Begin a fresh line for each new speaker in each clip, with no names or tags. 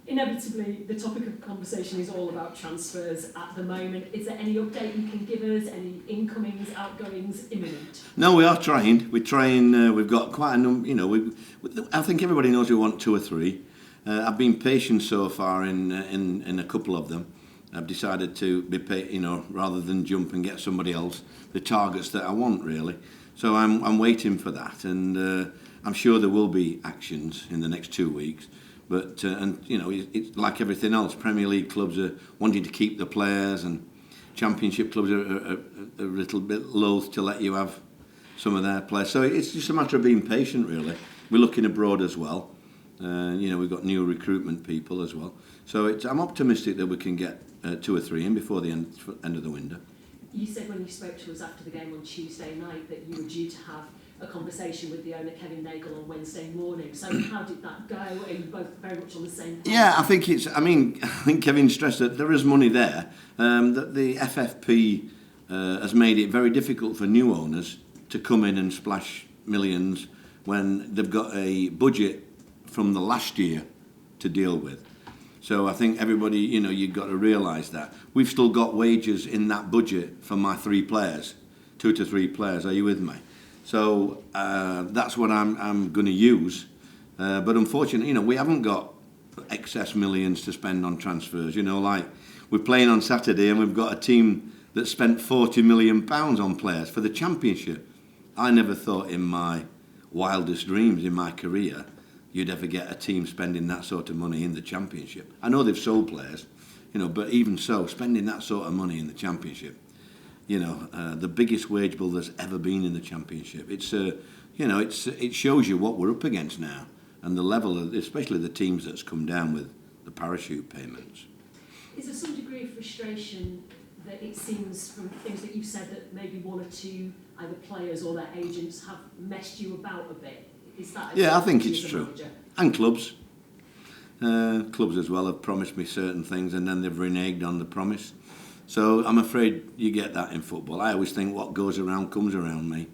Inevitably, the topic of conversation is all about transfers at the moment. Is there any update you can give us? Any incomings, outgoings, imminent?
No, we are trying. We're trying. We've got quite a number. I think everybody knows we want 2 or 3. I've been patient so far in a couple of them. I've decided to be, rather than jump and get somebody else the targets that I want really. So I'm waiting for that, and I'm sure there will be actions in the next 2 weeks. But it's like everything else. Premier League clubs are wanting to keep the players, and Championship clubs are a little bit loath to let you have some of their players. So it's just a matter of being patient, really. We're looking abroad as well. We've got new recruitment people as well. So I'm optimistic that we can get 2 or 3 in before the end of the window.
You said when you spoke to us after the game on Tuesday night that you were due to have a conversation with the owner, Kevin Nagle, on Wednesday morning. So how did that go? Are you both very much on the same page?
Yeah, I think Kevin stressed that there is money there. That the FFP has made it very difficult for new owners to come in and splash millions when they've got a budget from the last year to deal with. So I think everybody, you've got to realise that. We've still got wages in that budget for my 3 players, 2 to 3 players. Are you with me? So that's what I'm going to use. But unfortunately, we haven't got excess millions to spend on transfers. Like we're playing on Saturday and we've got a team that spent £40 million on players for the Championship. I never thought in my wildest dreams in my career you'd ever get a team spending that sort of money in the Championship. I know they've sold players, but even so, spending that sort of money in the Championship, the biggest wage bill there's ever been in the Championship. It shows you what we're up against now, and the level of, especially the teams that's come down with the parachute payments.
Is there some degree of frustration that it seems from things that you've said that maybe 1 or 2 either players or their agents have messed you about a bit? Is that
I think it's true. Manager? And clubs. Clubs as well have promised me certain things and then they've reneged on the promise. So I'm afraid you get that in football. I always think what goes around comes around me,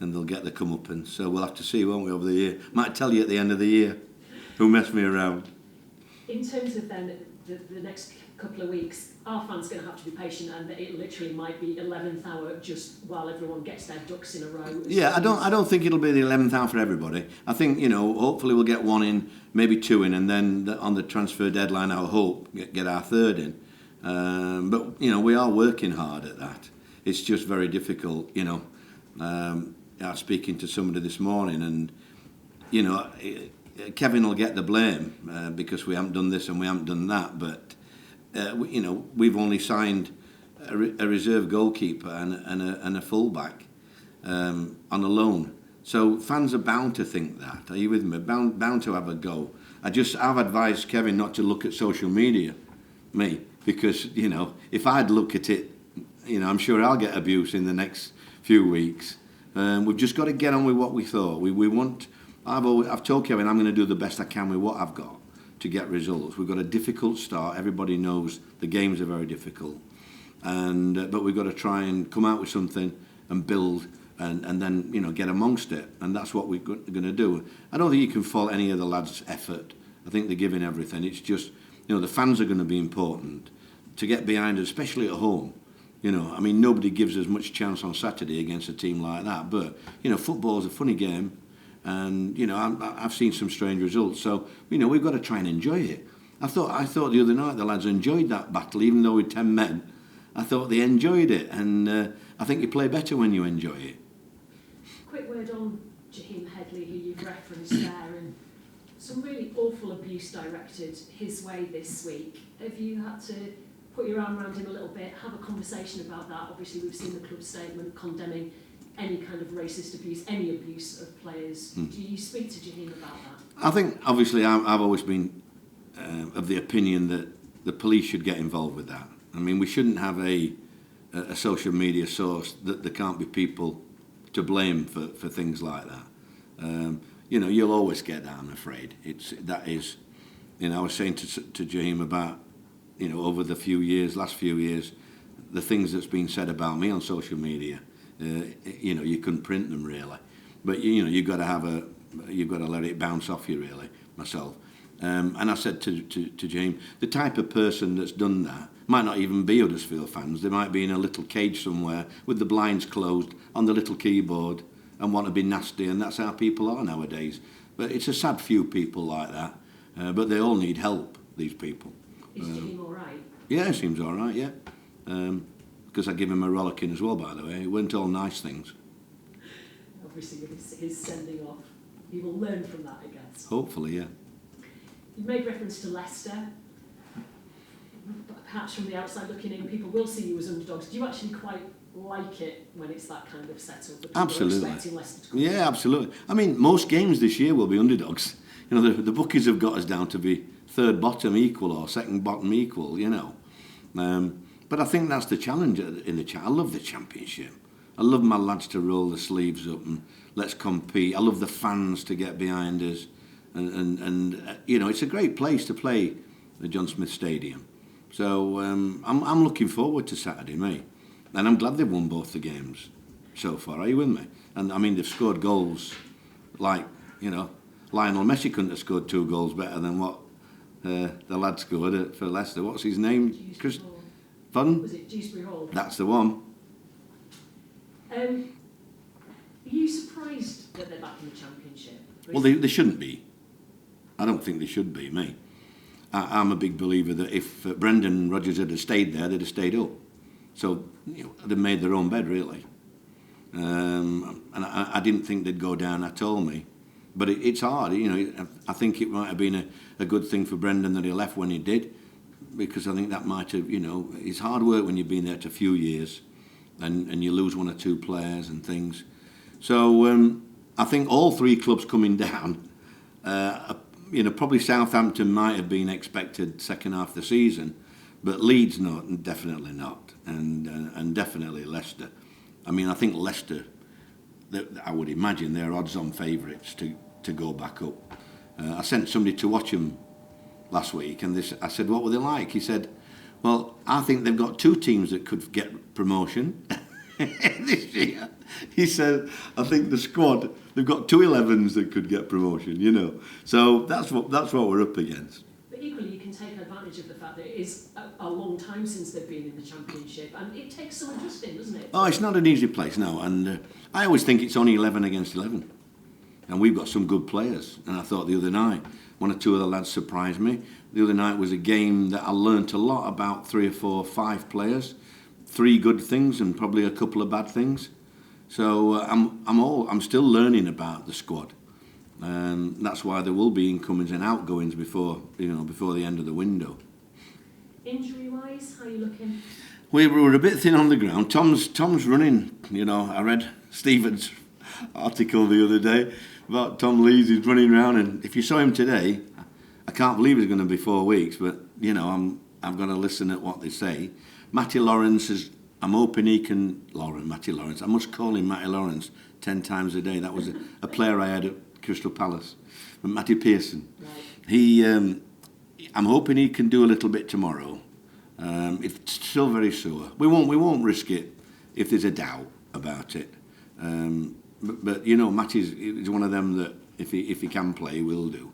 and they'll get the comeuppance. So we'll have to see, won't we, over the year? Might tell you at the end of the year who messed me around.
In terms of then the next couple of weeks, our fans going to have to be patient, and it literally might be 11th hour just while everyone gets their ducks in a row.
Yeah, I don't think it'll be the 11th hour for everybody. I think, hopefully we'll get 1 in, maybe 2 in, and then on the transfer deadline, I hope get our 3rd in. But we are working hard at that. It's just very difficult. I was speaking to somebody this morning, and Kevin will get the blame because we haven't done this and we haven't done that. But we've only signed a reserve goalkeeper and a fullback on a loan. So fans are bound to think that. Are you with me? Bound to have a go. I've advised Kevin not to look at social media, because if I'd look at it, I'm sure I'll get abuse in the next few weeks. We've just got to get on with what we thought. We want. I've told Kevin I'm going to do the best I can with what I've got to get results. We've got a difficult start. Everybody knows the games are very difficult, but we've got to try and come out with something and build and then get amongst it. And that's what we're going to do. I don't think you can fault any of the lads' effort. I think they're giving everything. It's just the fans are going to be important to get behind us, especially at home. Nobody gives us much chance on Saturday against a team like that. But football's a funny game, and I've seen some strange results. So we've got to try and enjoy it. I thought the other night the lads enjoyed that battle, even though with 10 men. I thought they enjoyed it, and I think you play better when you enjoy it.
Quick word on Jaheim Headley, who you've referenced there, and some really awful abuse directed his way this week. Have you had to put your arm around him a little bit, have a conversation about that? Obviously, we've seen the club statement condemning any kind of racist abuse, any abuse of players. Do you speak to Jaheim about that? I
think, obviously, I've always been of the opinion that the police should get involved with that. We shouldn't have a social media source that there can't be people to blame for things like that. You'll always get that, I'm afraid. I was saying to Jaheim about, over the last few years, the things that's been said about me on social media. You couldn't print them really, but you've got to let it bounce off you really. Myself, And I said to James, the type of person that's done that might not even be Huddersfield fans. They might be in a little cage somewhere with the blinds closed on the little keyboard and want to be nasty, and that's how people are nowadays. But it's a sad few people like that, but they all need help, these people.
Is Jim all right?
Yeah, he seems all right, yeah. Because I give him a rollicking as well, by the way. It weren't all nice things.
Obviously, with his sending off, he will learn from that, I guess.
Hopefully, yeah.
You've made reference to Leicester. Perhaps from the outside looking in, people will see you as underdogs. Do you actually quite like it when it's that kind of setup?
Absolutely.
Expecting Leicester to come?
Yeah, absolutely. I mean, most games this year will be underdogs. You know, the bookies have got us down to be third bottom equal or second bottom equal, you know. But I think that's the challenge in the I love the Championship. I love my lads to roll the sleeves up and let's compete. I love the fans to get behind us. And you know, it's a great place to play the John Smith Stadium. So I'm looking forward to Saturday, mate. And I'm glad they've won both the games so far. Are you with me? And I mean, they've scored goals like, you know, Lionel Messi couldn't have scored 2 goals better than what the lad scored for Leicester. What's his name? Pardon?
Was it Dewsbury Hall?
That's the one.
Are you surprised that they're back in the Championship?
Well, they shouldn't be. I don't think they should be, me. I'm a big believer that if Brendan Rodgers had stayed there, they'd have stayed up. So, you know, they'd made their own bed, really. And I didn't think they'd go down at all, me. But it's hard, you know. I think it might have been a good thing for Brendan that he left when he did, because I think that might have, you know, it's hard work when you've been there for a few years and you lose 1 or 2 players and things. So I think all 3 clubs coming down, you know, probably Southampton might have been expected second half of the season, but Leeds not, definitely not, and definitely Leicester. I mean, I think Leicester, I would imagine they're odds-on favourites to go back up. I sent somebody to watch them last week, and I said, what were they like? He said, well, I think they've got 2 teams that could get promotion this year. He said, I think the squad, they've got 2 11s that could get promotion, you know. So that's what we're up against.
But equally, you can take advantage of the fact that it is a long time since they've been in the Championship, and it takes some adjusting, doesn't it?
Oh, it's not an easy place, no. And I always think it's only 11 against 11. And we've got some good players. And I thought the other night, 1 or 2 of the lads surprised me. The other night was a game that I learnt a lot about 3 or 4, 5 players. 3 good things and probably a couple of bad things. So I'm still learning about the squad. That's why there will be incomings and outgoings before the end of the window.
Injury-wise, how are you looking?
We were a bit thin on the ground. Tom's running. You know, I read Stephen's article the other day about Tom Lees. He's running around, and if you saw him today, I can't believe it's going to be 4 weeks. But you know, I'm going to listen at what they say. Matty Lawrence is. I'm hoping he can. Matty Lawrence. I must call him Matty Lawrence 10 times a day. That was a player I had at Crystal Palace. But Matty Pearson. Right. I'm hoping he can do a little bit tomorrow. It's still very sore. We won't risk it if there's a doubt about it. But you know, Matty's one of them that if he can play, he will do.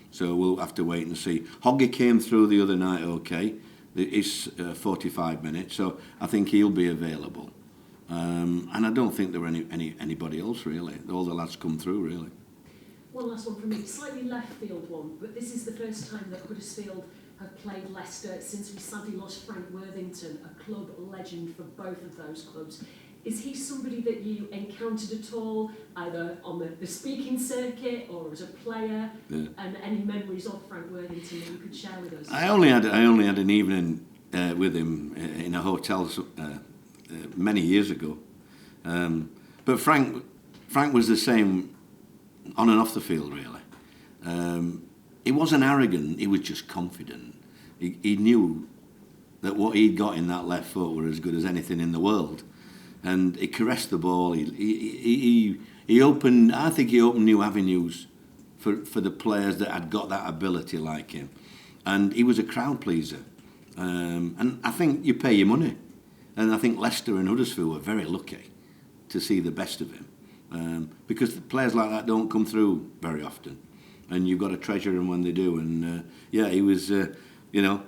So we'll have to wait and see. Hoggy came through the other night, okay. It's 45 minutes, so I think he'll be available. And I don't think there were anybody else really. All the lads come through really.
One last one from me, slightly left field one, but this is the first time that Huddersfield have played Leicester since we sadly lost Frank Worthington, a club legend for both of those clubs. Is he somebody that you encountered at all, either on the speaking circuit or as a player? Yeah. And any memories of Frank Worthington that you could share with us?
I only had an evening with him in a hotel many years ago. But Frank was the same on and off the field, really. He wasn't arrogant, he was just confident. He knew that what he'd got in that left foot were as good as anything in the world. And he caressed the ball. He opened. I think he opened new avenues for the players that had got that ability like him. And he was a crowd pleaser. And I think you pay your money. And I think Leicester and Huddersfield were very lucky to see the best of him, because the players like that don't come through very often. and you've got to treasure them when they do. And yeah, he was, you know,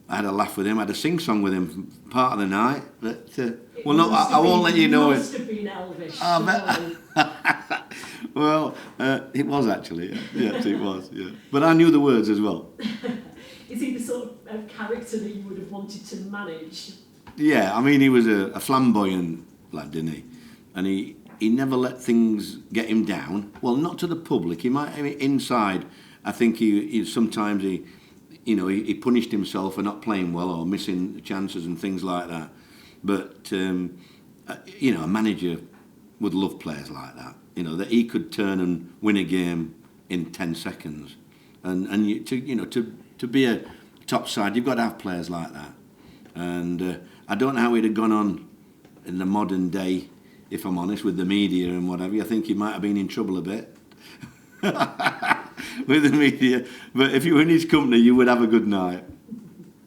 I had a laugh with him. I had a sing-song with him part of the night. But well, no, I won't let you know it.
Must have been Elvish.
Well, it was actually. Yeah. Yes, it was. Yeah, but I knew the words as well.
Is he the sort of character that you would have wanted to manage?
Yeah, I mean, he was a flamboyant lad, didn't he? And he never let things get him down. Well, not to the public. He might, I mean, inside. I think he sometimes he punished himself for not playing well or missing chances and things like that. But you know, a manager would love players like that. You know, that he could turn and win a game in 10 seconds. And to be a top side, you've got to have players like that. And I don't know how he'd have gone on in the modern day, if I'm honest, with the media and whatever. I think he might have been in trouble a bit with the media. But if you were in his company, you would have a good night.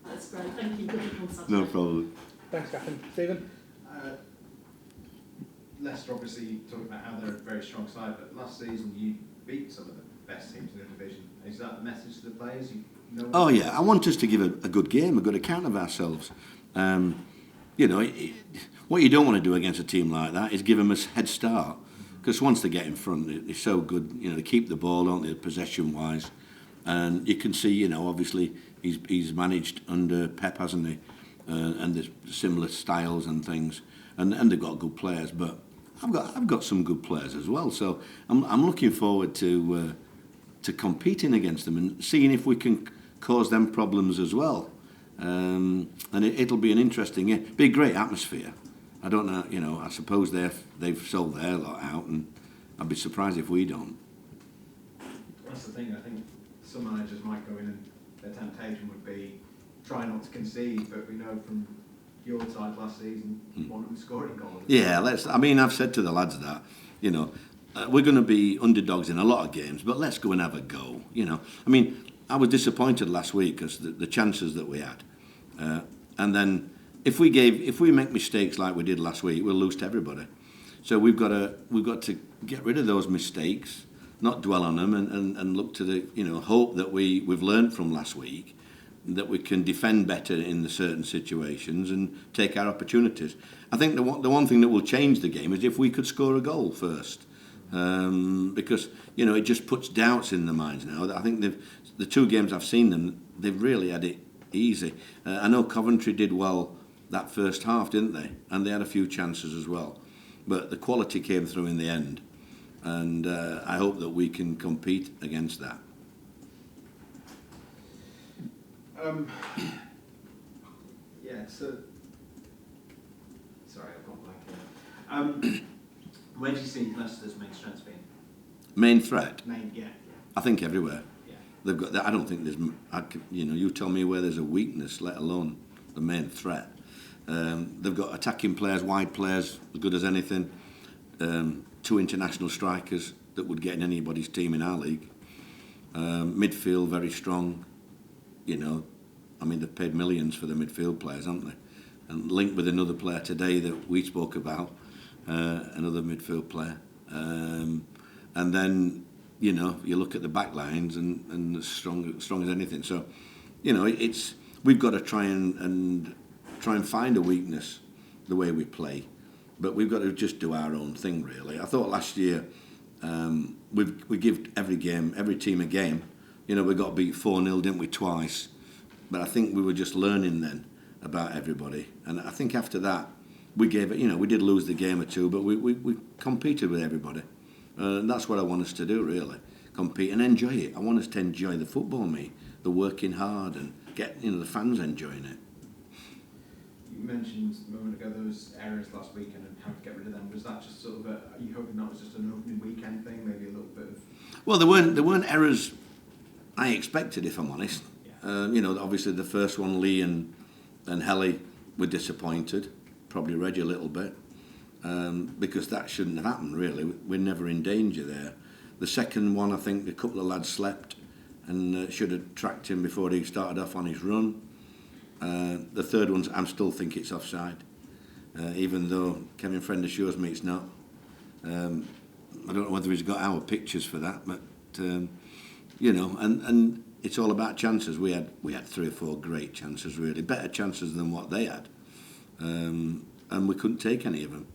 That's great. Thank you. Good luck on Saturday.
No problem.
Thanks, Catherine. Stephen?
Leicester obviously talking about how they're a very strong side, but last season you beat some of the best teams in the division. Is that the message to the players?
Oh yeah, I want us to give a good game, a good account of ourselves. You know, what you don't want to do against a team like that is give them a head start, because once they get in front, they're so good. You know, they keep the ball, don't they, possession-wise, and you can see, you know, obviously he's managed under Pep, hasn't he? And there's similar styles and things, and they've got good players, but I've got some good players as well. So I'm looking forward to competing against them and seeing if we can cause them problems as well. And it'll be an interesting game. Be a great atmosphere. I don't know, you know, I suppose they've sold their lot out, and I'd be surprised if we don't.
That's the thing. I think some managers might go in and their temptation would be try not to concede, but we know from your side last season, one of them scoring goals.
Yeah, I mean, I've said to the lads that, you know, we're going to be underdogs in a lot of games, but let's go and have a go, you know. I mean, I was disappointed last week because the chances that we had. And then if we make mistakes like we did last week, we'll lose to everybody. So we've got to get rid of those mistakes, not dwell on them, and look to the, you know, hope that we've learned from last week, that we can defend better in the certain situations and take our opportunities. I think the one thing that will change the game is if we could score a goal first, because, you know, it just puts doubts in their minds now. I think the two games I've seen them, they've really had it easy. I know Coventry did well that first half, didn't they? And they had a few chances as well, but the quality came through in the end, and I hope that we can compete against that.
Yeah, so sorry, I've gone blank here. Where do you see Leicester's main strengths being?
Main threat?
Yeah.
I think everywhere.
Yeah.
They've got. I don't think there's. You know, you tell me where there's a weakness, let alone the main threat. They've got attacking players, wide players, as good as anything. Two international strikers that would get in anybody's team in our league. Midfield very strong. You know, I mean, they've paid millions for the midfield players, haven't they? And linked with another player today that we spoke about, another midfield player. And then, you know, you look at the back lines and as strong as anything. So, you know, we've got to try and find a weakness the way we play, but we've got to just do our own thing, really. I thought last year we give every team a game. You know, we got beat 4-0, didn't we, twice? But I think we were just learning then about everybody. And I think after that, we gave it, you know, we did lose the game or two, but we competed with everybody. And that's what I want us to do, really. Compete and enjoy it. I want us to enjoy the football, the working hard, and get, you know, the fans enjoying it.
You mentioned a moment ago those errors last weekend and how to get rid of them. Was that just sort of are you hoping that was just an opening weekend thing, maybe a little bit of...
Well, there weren't errors I expected, if I'm honest.
Yeah.
You know, obviously the first one, Lee and Helly were disappointed, probably Reggie a little bit, because that shouldn't have happened, really. We're never in danger there. The second one, I think a couple of lads slept and should have tracked him before he started off on his run. The third one, I still think it's offside, even though Kevin Friend assures me it's not. I don't know whether he's got our pictures for that, but you know, and it's all about chances. We had 3 or 4 great chances, really, better chances than what they had, and we couldn't take any of them.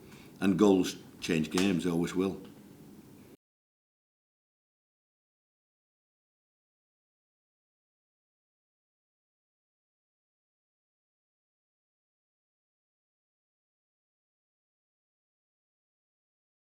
And goals change games, always will.